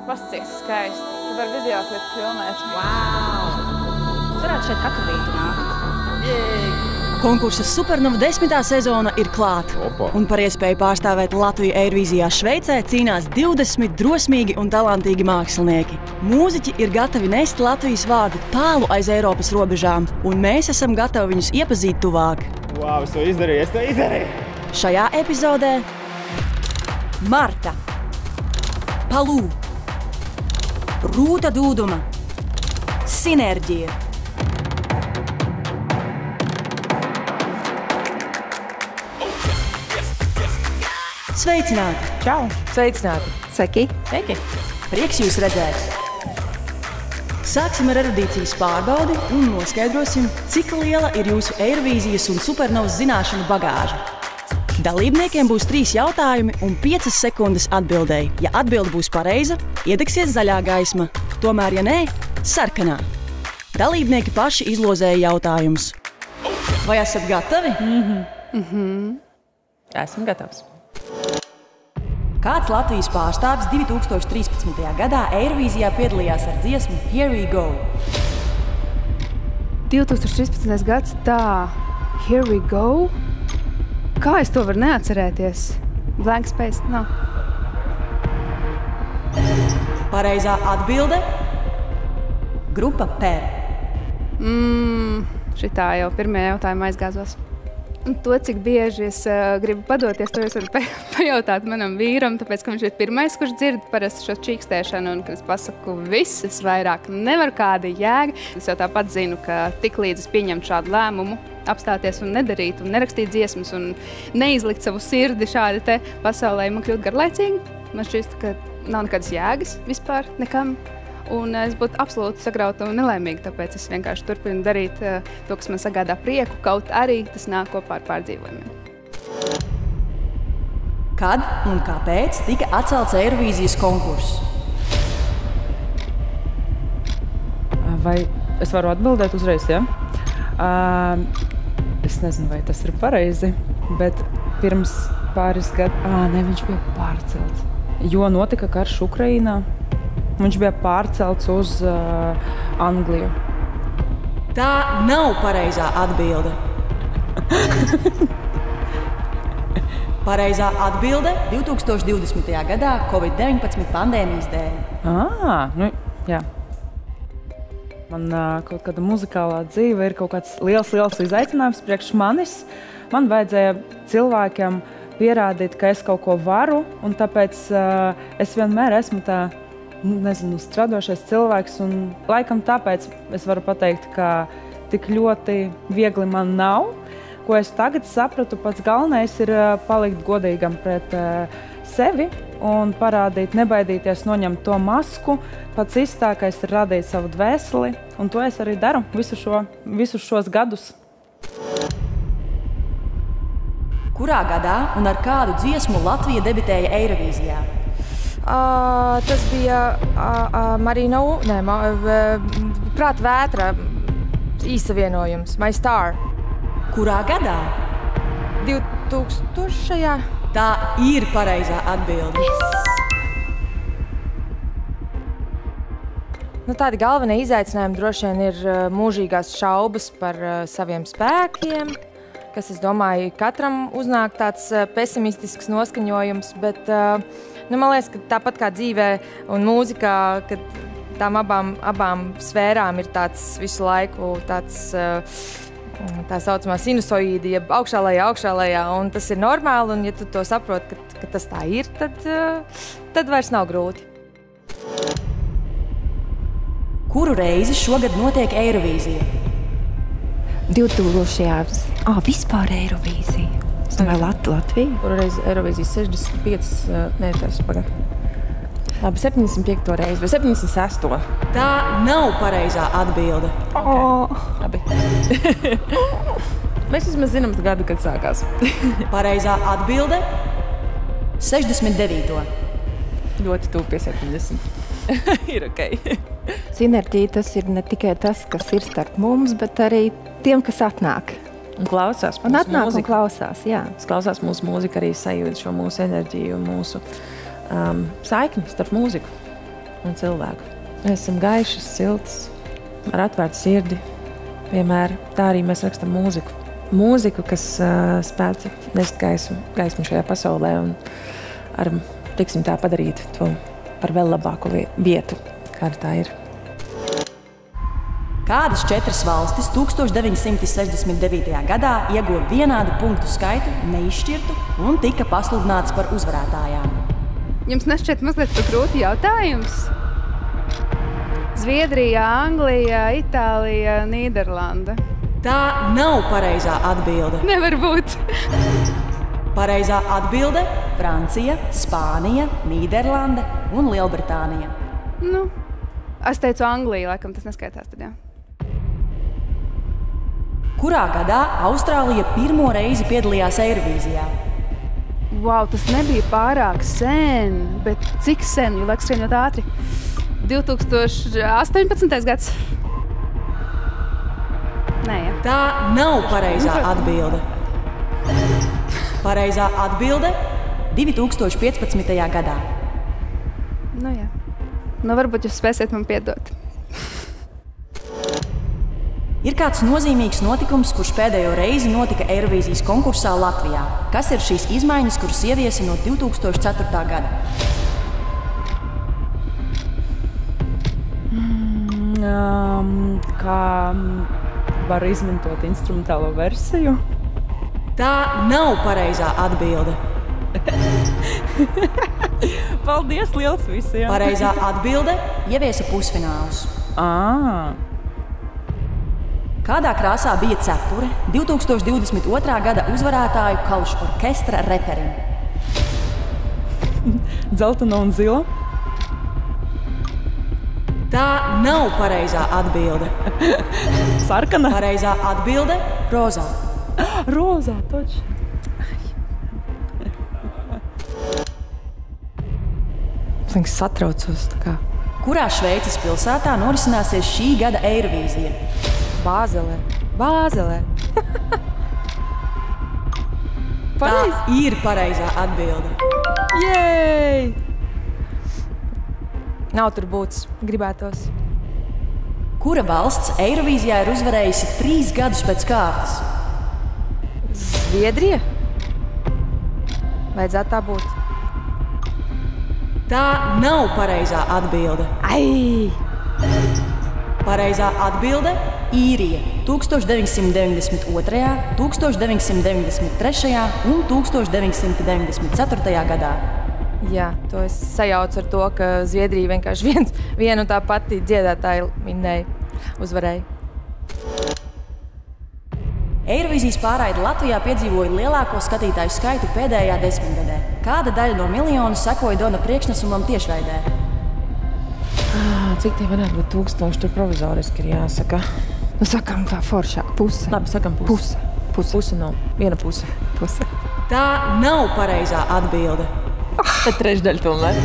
Pasties skaisti. Tu vari videoklipu filmēt. Wow! Es varētu šeit katru rītu nākt. Konkursa Supernova 10. sezona ir klāta. Un par iespēju pārstāvēt Latviju Eirovīzijā Šveicē cīnās 20 drosmīgi un talantīgi mākslinieki. Mūziķi ir gatavi nest Latvijas vārdu tālu aiz Eiropas robežām, un mēs esam gatavi viņus iepazīt tuvāk. Wow, es to izdarīju! Šajā epizodē Marta, Palū, Rūta Dūduma, Sinerģija. Sveicināti! Čau! Sveicināti! Sveiki! Sveiki! Prieks jūs redzēt! Sāksim ar erudīcijas pārbaudi un noskaidrosim, cik liela ir jūsu Eirovīzijas un Supernovas zināšanu bagāža. Dalībniekiem būs 3 jautājumi un 5 sekundes atbildēji. Ja atbilde būs pareiza, iedegsies zaļā gaisma, tomēr, ja nē, sarkanā. Dalībnieki paši izlozēja jautājumus. Vai esat gatavi? Esmu gatavs. Kāds Latvijas pārstāvis 2013. gadā Eirovīzijā piedalījās ar dziesmu Here We Go? 2013. gads, tā. Here we go. Kā es to varu neatcerēties? Blank space, nav. Pareizā atbilde grupa PER. Šitā jau pirmajā jautājumā aizgāzos. Un to, cik bieži es gribu padoties, to es varu pajautāt manam vīram, tāpēc, ka viņš ir pirmais, kurš dzird parasti šo čīkstēšanu, un kad es pasaku viss, es vairāk nevaru kāda jēga. Es jau tāpat zinu, ka tik līdz es pieņemtu šādu lēmumu, apstāties un nedarīt, un nerakstīt dziesmas, un neizlikt savu sirdi šādi te pasaulē, man kļūt garlaicīgi. Man šķist, ka nav nekādas jēgas vispār nekam. Un es būtu absolūti sagrauta un nelaimīga, tāpēc es vienkārši turpinu darīt to, kas man sagādā prieku, kaut arī tas nāk kopā ar pārdzīvojumiem. Kad un kāpēc tika atcelts Eirovīzijas konkurss? Vai es varu atbildēt uzreiz, ja? Es nezinu, vai tas ir pareizi, bet pirms pāris gadu... viņš bija pārcelts, jo notika karš Ukrainā. Viņš bija pārcelts uz Angliju. Tā nav pareizā atbilde. Pareizā atbilde 2020. gadā Covid-19 pandēmijas dēļ. Jā. Man kaut kāda muzikālā dzīve ir kaut kāds liels izaicinājums priekš manis. Man vajadzēja cilvēkiem pierādīt, ka es kaut ko varu, un tāpēc es vienmēr esmu tā, strādošais cilvēks, un laikam tāpēc es varu pateikt, ka tik ļoti viegli man nav. Ko es tagad sapratu, pats galvenais ir palikt godīgam pret sevi un parādīt, nebaidīties noņemt to masku. Pats īstākais ir radīt savu dvēseli, un to es arī daru visus šos gadus. Kurā gadā un ar kādu dziesmu Latvija debitēja Eirovīzijā? Tas bija Prāta vētra īsavienojums, My Star. Kurā gadā? 2000. Tā ir pareizā atbilde. Tādi galvenie izaicinājumi droši vien ir mūžīgās šaubas par saviem spēkiem, kas, es domāju, katram uznāk tāds pesimistisks noskaņojums, bet man liekas, ka tāpat kā dzīvē un mūzikā, kad tām abām sfērām ir tāds visu laiku tāds tā saucamā sinusoīda, jeb augšā lejā, un tas ir normāli, un ja tu to saproti, ka tas tā ir, tad vairs nav grūti. Kuru reizi šogad notiek Eirovīzija? 2000. Vispār Eirovīzija. Es domāju, Latvija. Kuru reizi Eirovīzijas 65, tas pagad. Labi, 75. reizi vai 76. Tā nav pareizā atbilde. Labi. Mēs vismaz zinām gadu, kad sākās. Pareizā atbilde 69. Ļoti tuvu pie 70. Ir ok. Sinerģija tas ir ne tikai tas, kas ir starp mums, bet arī tiem, kas atnāk. Un klausās mūsu mūziku. Un klausās, jā. Klausās mūsu mūziku, arī sajūt šo mūsu enerģiju un mūsu saikni starp mūziku. un cilvēku. Mēs esam gaišas, siltas, ar atvērtu sirdi. Vienmēr tā arī mēs rakstam mūziku. Mūziku, kas spētu nest gaismu šajā pasaulē un tiksim tā padarīt to par vēl labāku vietu, kāda tā ir. Kādas 4 valstis 1969. gadā ieguva vienādu punktu skaitu, neizšķirtu un tika pasludinātas par uzvarētājām? Jums nešķiet mazliet par grūti jautājums? Zviedrija, Anglija, Itālija, Nīderlanda. Tā nav pareizā atbilde. Nevar būt. Pareizā atbilde – Francija, Spānija, Nīderlande un Lielbritānija. Nu, es teicu Angliju, laikam tas neskaitās tad, jā. Kurā gadā Austrālija pirmo reizi piedalījās Eirovīzijā? Wow, tas nebija pārāk sen, bet cik sen, jo laiks skrien ļoti ātri. 2018. gads? Nē, jā. Tā nav pareizā atbilde. Pareizā atbilde – 2015. gadā. Nu jā. Nu varbūt jūs spēsiet man piedot. Ir kāds nozīmīgs notikums, kurš pēdējo reizi notika Eirovīzijas konkursā Latvijā. Kas ir šīs izmaiņas, kuras ieviesa no 2004. gada? Kā var izmantot instrumentālo versiju? Tā nav pareizā atbilde. Paldies liels visiem! Pareizā atbilde – ieviesa pusfinālus. Kādā krāsā bija cepure 2022. gada uzvarētāju Kalšu orkestra reperim? Dzeltena un zila. Tā nav pareizā atbilde. Sarkana. Pareizā atbilde – rozā. Rozā, toči. Es satraucos tā kā. Kurā Šveices pilsētā norisināsies šī gada Eirovīzija? Bāzelē. Bāzelē. Tā ir pareizā atbilde. Jej! Nav tur būts, gribētos. Kura valsts Eirovīzijā ir uzvarējusi 3 gadus pēc kārtas? Zviedrija? Vajadzētu tā būt. Tā nav pareizā atbilde. Ai! Pareizā atbilde – Īrija 1992., 1993. un 1994. gadā. Jā, to es sajaucu ar to, ka Zviedrija vienkārši vienu tā pati dziedātāja vinnēja, uzvarēja. Eirovīzijas pārraide Latvijā piedzīvoja lielāko skatītāju skaitu pēdējā desmitgadē. Kāda daļa no miljona sekoja Dona priekšnesumam tiešraidē? Cik tie varētu būt 1000, tur provizoriski ir jāsaka. Nu, sakām tā foršāk, puse. Labi, sakam puse. Puse no viena puse. Tā nav pareizā atbilde. Tad trešdaļa tomēr.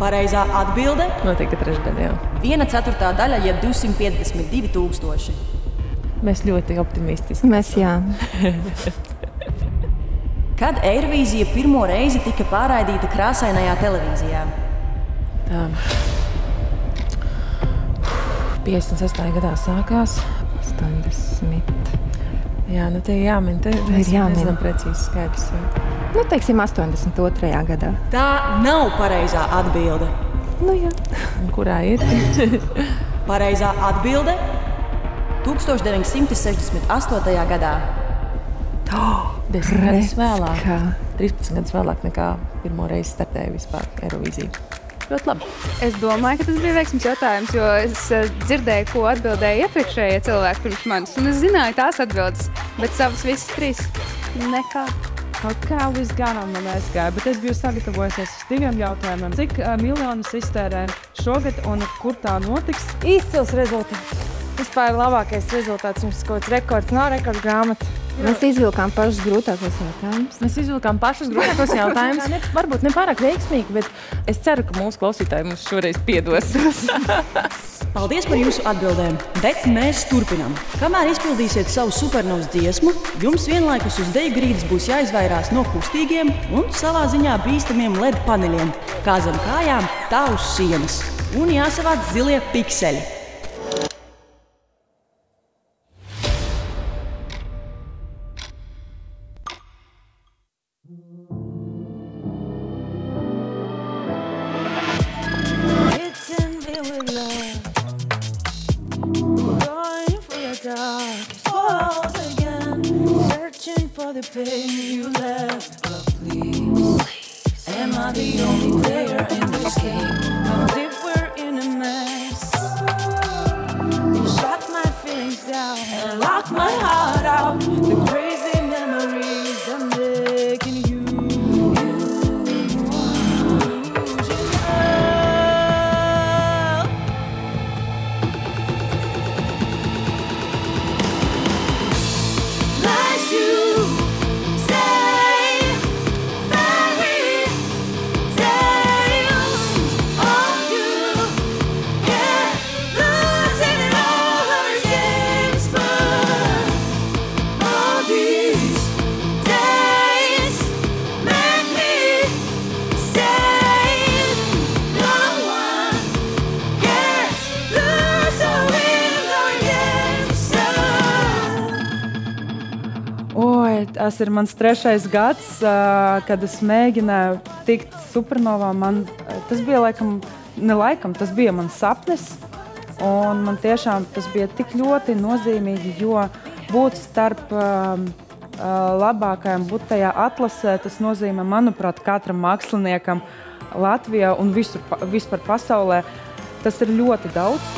Pareizā atbilde Noteikti trešdaļa, jā. 1/4 daļa, ja 252 000. Mēs ļoti optimistiski. Mēs jā. Kad Eirovīzija pirmo reizi tika pārraidīta krāsainajā televīzijā? Tā. 56. gadā sākās. 80. Jā, nu te jāmin. Te ir jāmin. Nezinām precīzi skaidrs. Nu, teiksim, 82. gadā. Tā nav pareizā atbilde. Nu, jā. Un kurā ir? Pareizā atbilde 1968. gadā. 10 gadus vēlāk. 13 gadus vēlāk nekā pirmo reizi startēja vispār Eirovīzija. Ļoti labi. Es domāju, ka tas bija veiksmes jautājums, jo es dzirdēju, ko atbildēja iepriekšējie cilvēki pirms manis. Un es zināju tās atbildes, bet savas visas 3 nekā. Kaut kā viss garām man aizgāja, bet es biju sagatavojusies uz 2 jautājumiem. Cik miljonus iztērē šogad un kur tā notiks? Izcils rezultāts. Vispār labākais rezultāts. Jums kaut kāds rekords, nav rekords grāmata. Mēs izvilkām pašus grūtākos jautājumus. Varbūt ne pārāk veiksmīgi, bet es ceru, ka mūsu klausītāji mums šoreiz piedos. Paldies par jūsu atbildēm, bet mēs turpinām. Kamēr izpildīsiet savu supernovas dziesmu, jums vienlaikus uz deju grīdas būs jāizvairās no kustīgiem un savā ziņā bīstamiem LED paneļiem, kā zem kājām, tā uz sienas. Un jāsavāc zilie pikseļi. Tas ir mans 3. gads, kad es mēģināju tikt supernovā. Tas bija tas bija mans sapnis. Un man tiešām tas bija tik ļoti nozīmīgi, jo būt starp labākajiem, būt tajā atlasē, tas nozīmē, manuprāt, katram māksliniekam Latvijā un vispār pasaulē. Tas ir ļoti daudz.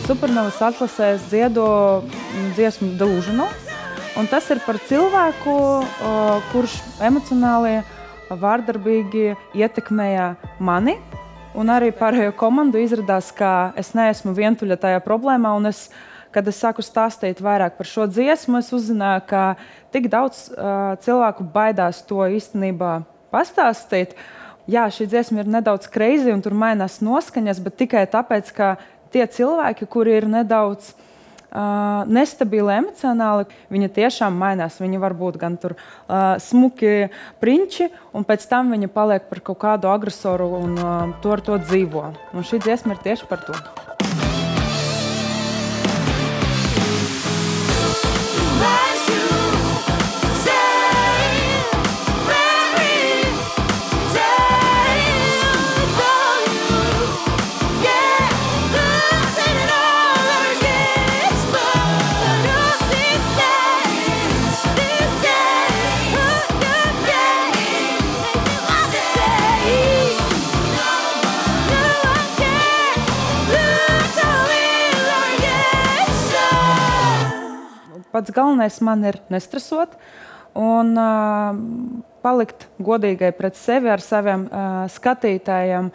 Supernovas atlasēs dziedo dziesmu Delusional, un tas ir par cilvēku, kurš emocionāli, vārdarbīgi ietekmēja mani, un arī pārējo komandu. Izrādās, ka es neesmu vientuļa tajā problēmā, un kad es sāku stāstīt vairāk par šo dziesmu, es uzzināju, ka tik daudz cilvēku baidās to īstenībā pastāstīt. Jā, šī dziesma ir nedaudz crazy, un tur mainās noskaņas, bet tikai tāpēc, ka tie cilvēki, kuri ir nedaudz nestabili emocionāli, viņi tiešām mainās. Viņi var būt gan tur smuki prinči, un pēc tam viņi paliek par kaut kādu agresoru un ar to dzīvo. Un šī dziesma ir tieši par to. Pats galvenais man ir nestresot un palikt godīgai pret sevi ar saviem skatītājiem.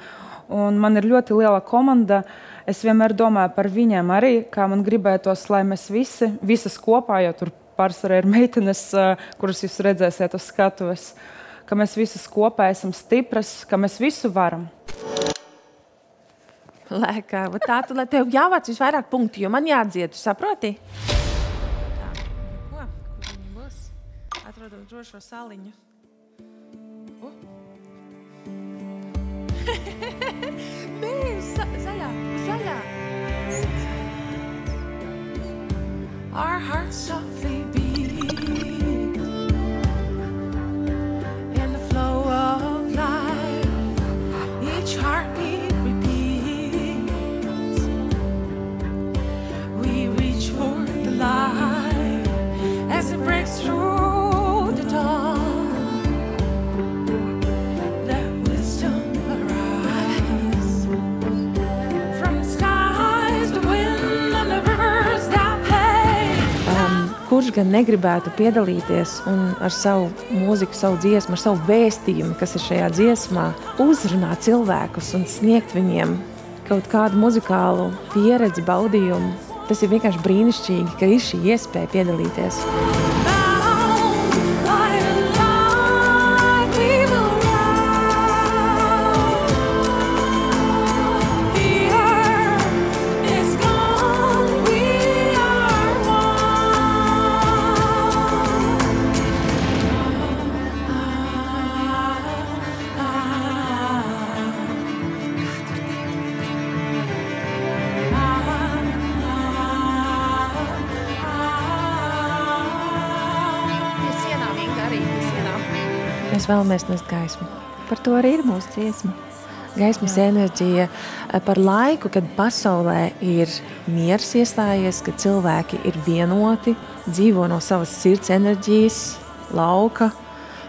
Un man ir ļoti liela komanda. Es vienmēr domāju par viņiem arī, kā man gribētos, lai mēs visas kopā, jo tur pārsvarā ir meitenes, kuras jūs redzēsiet uz skatuves, ka mēs visas kopā esam stipras, ka mēs visu varam. Lēkā, tā tu, lai tev jāvāc visvairāk punktu, jo man jādzied, tu saproti? Atrodam drošo saliņu. Nē, zaļā. Our hearts softly beat in the flow of life. Each heartbeat repeats. We reach for the light as it breaks through. Kurš kurš gan negribētu piedalīties un ar savu mūziku, savu dziesmu, ar savu vēstījumu, kas ir šajā dziesmā, uzrunāt cilvēkus un sniegt viņiem kaut kādu muzikālu pieredzi, baudījumu. Tas ir vienkārši brīnišķīgi, ka ir šī iespēja piedalīties. Mēs vēlamies nest gaismu. Par to arī ir mūsu dziesma. Gaismas enerģija par laiku, kad pasaulē ir miers iestājies, kad cilvēki ir vienoti, dzīvo no savas sirds enerģijas, lauka.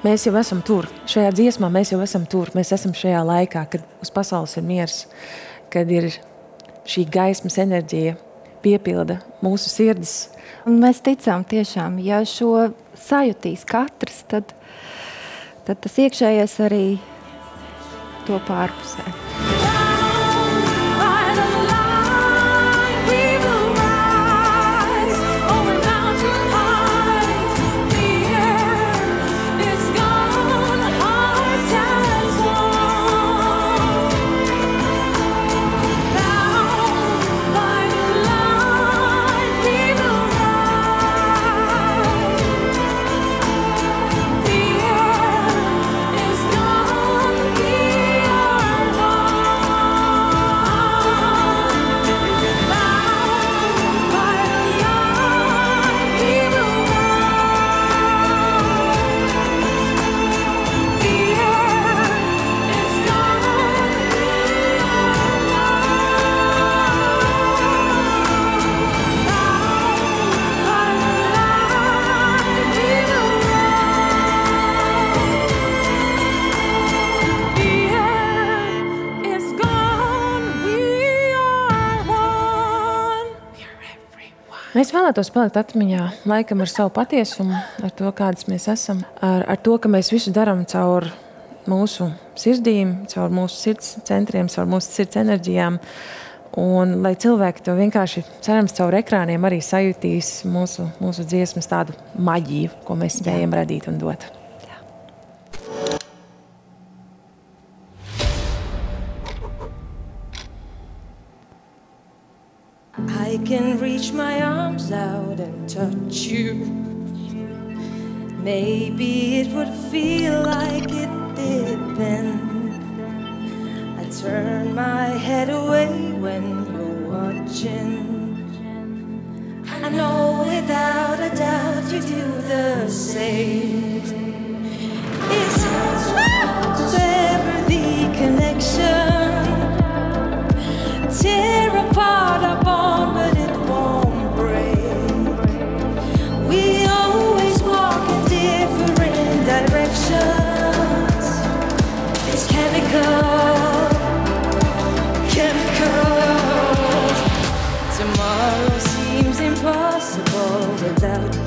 Mēs jau esam tur. Šajā dziesmā mēs jau esam tur. Mēs esam šajā laikā, kad uz pasaules ir miers, kad ir šī gaismas enerģija piepilda mūsu sirdis. Un mēs ticām tiešām, ja šo sajutīs katrs, tad tas iekšējais arī to pārpusē. Mēs vēlētos palikt atmiņā laikam ar savu patiesumu, ar to, kādas mēs esam, ar to, ka mēs visu darām caur mūsu sirdīm, caur mūsu sirds centriem, caur mūsu sirds enerģijām. Un lai cilvēki to vienkārši, cerams, caur ekrāniem arī sajūtīs mūsu dziesmas tādu maģiju, ko mēs spējam radīt un dot. I can reach my arms out and touch you. Maybe it would feel like it did then. I turn my head away when you're watching. I know without a doubt you do the same. It's never the connection. Tear apart our bond, but it won't break. We always walk in different directions. It's chemical. Tomorrow seems impossible without you.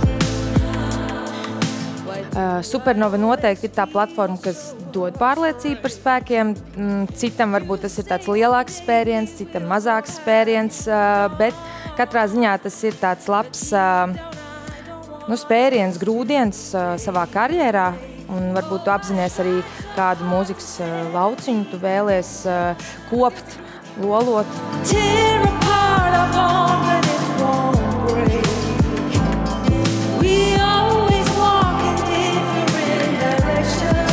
Supernova noteikti ir tā platforma, kas dod pārliecību par spēkiem. Citam varbūt tas ir tāds lielāks spēriens, citam mazāks spēriens, bet katrā ziņā tas ir tāds labs spēriens, grūdienis savā karjerā. Un varbūt tu apzinies arī kādu mūzikas lauciņu, tu vēlies kopt, lolot. Tear apart our bond, but it won't break. We always walk in different directions.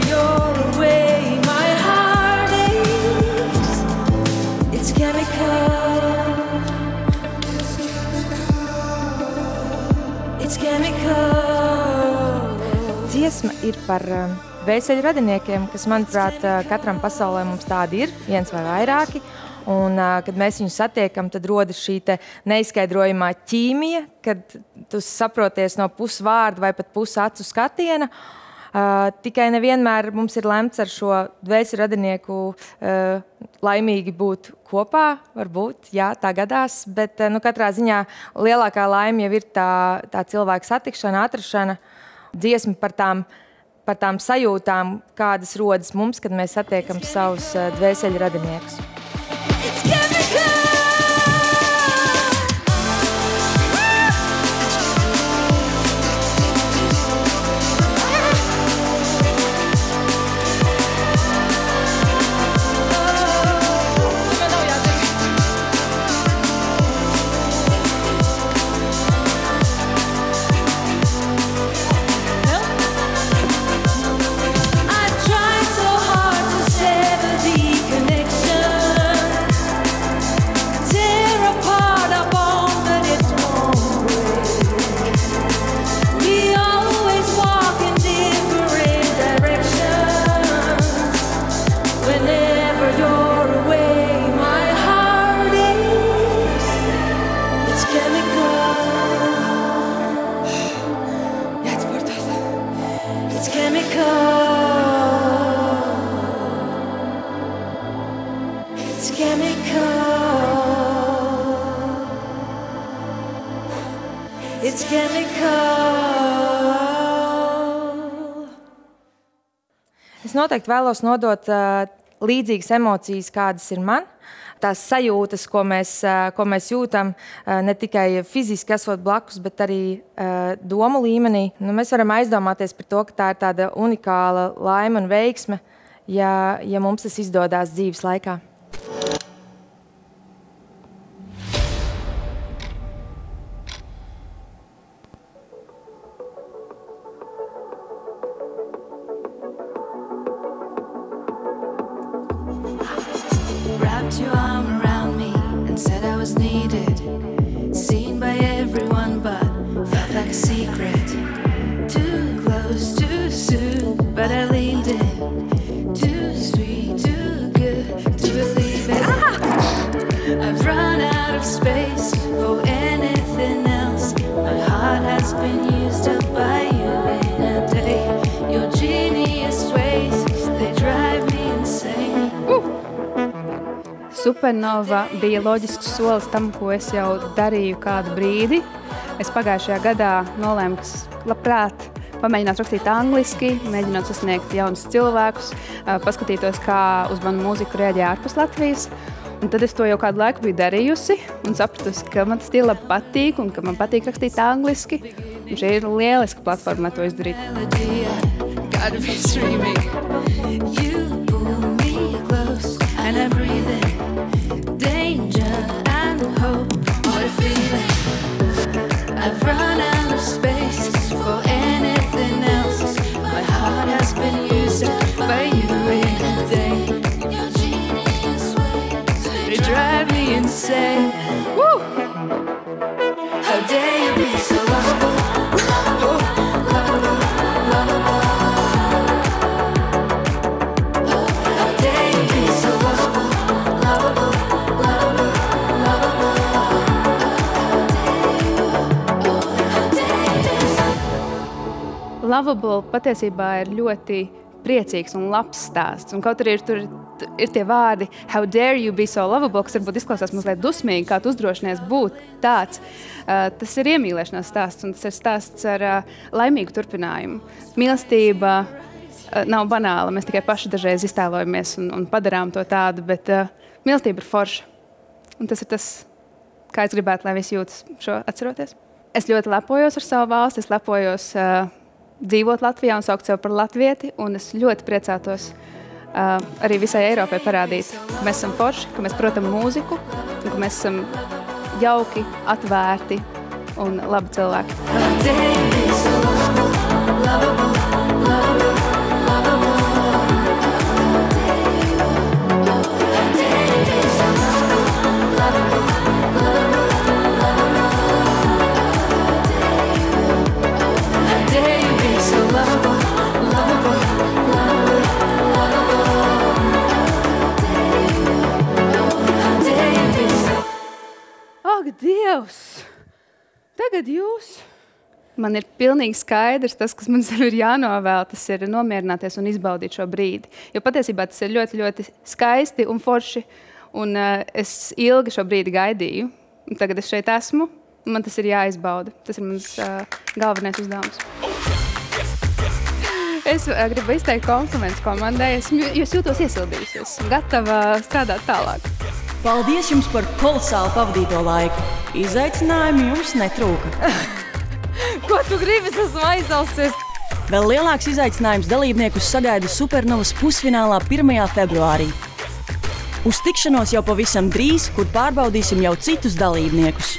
You're away, my heart aches. It's chemical. It's chemical. Dziesma ir par vēseļu radiniekiem, kas, manuprāt, katram pasaulē mums tādi ir, viens vai vairāki. Un, kad mēs viņus satiekam, tad rodas šī neizskaidrojamā ķīmija, kad tu saproties no pusvārda vai pat pusacu skatiena. Tikai nevienmēr mums ir lemts ar šo dvēseli radinieku laimīgi būt kopā. Varbūt, jā, tā gadās, bet katrā ziņā lielākā laime jau ir tā cilvēka satikšana, atrašana, dziesma par tām sajūtām, kādas rodas mums, kad mēs satiekam savus dvēseli radiniekus. Es noteikti vēlos nodot līdzīgas emocijas, kādas ir man. Tās sajūtas, ko mēs jūtam, ne tikai fiziski esot blakus, bet arī domu līmenī. Mēs varam aizdomāties par to, ka tā ir tāda unikāla laime un veiksme, ja mums tas izdodas dzīves laikā. Supernova bija loģisks solis tam, ko es jau darīju kādu brīdi. Es pagājušajā gadā nolēmu, ka labprāt pamēģināt rakstīt angliski, mēģināt sasniegt jaunus cilvēkus, paskatītos, kā uz manu mūziku reaģē ārpus Latvijas. Un tad es to jau kādu laiku biju darījusi un sapratusi, ka man tas tie labi patīk un ka man patīk rakstīt angliski. Un šī ir lieliska platforma, lai to izdarītu. Danger and hope, what a feeling. I've run out of space for anything else. My heart has been used up by you in a day. Your genius ways, they drive me insane. Woo! How dare you be so lovable, lovable, lovable, lovable. Lovable patiesībā ir ļoti priecīgs un labs stāsts. Un kaut arī tur ir tie vārdi how dare you be so lovable, kas varbūt izklausās mazliet dusmīgi, kā tu uzdrošinies būt tāds. Tas ir iemīlēšanās stāsts, un tas ir stāsts ar laimīgu turpinājumu. Mīlestība nav banāla, mēs tikai paši dažreiz iztēlojamies un padarām to tādu, bet mīlestība ir forša. Un tas ir tas, kā es gribētu, lai visi jūtas šo atceroties. Es ļoti lepojos ar savu valsti, es lepojos dzīvot Latvijā un saukt sev par latvieti, un es ļoti priecātos arī visai Eiropai parādīt, ka mēs esam forši, ka mēs protam mūziku, un ka mēs esam jauki, atvērti un labi cilvēki. Ak, Dievs! Tagad jūs Man ir pilnīgi skaidrs, tas, kas man ir jānovēl, tas ir nomierināties un izbaudīt šo brīdi. Jo patiesībā tas ir ļoti, ļoti skaisti un forši, un es ilgi šo brīdi gaidīju. Un tagad es šeit esmu, un man tas ir jāizbauda. Tas ir mans galvenais uzdevums. Es gribu izteikt komplimentus komandai, jo es jūtos iesildījusies, gatava strādāt tālāk. Paldies jums par kolosāli pavadīto laiku. Izaicinājumi jums netrūka. Ko tu gribi? Es esmu aizausies. Vēl lielāks izaicinājums dalībniekus sagaida Supernovas pusfinālā 1. februārī. Uz tikšanos jau pavisam drīz, kur pārbaudīsim jau citus dalībniekus.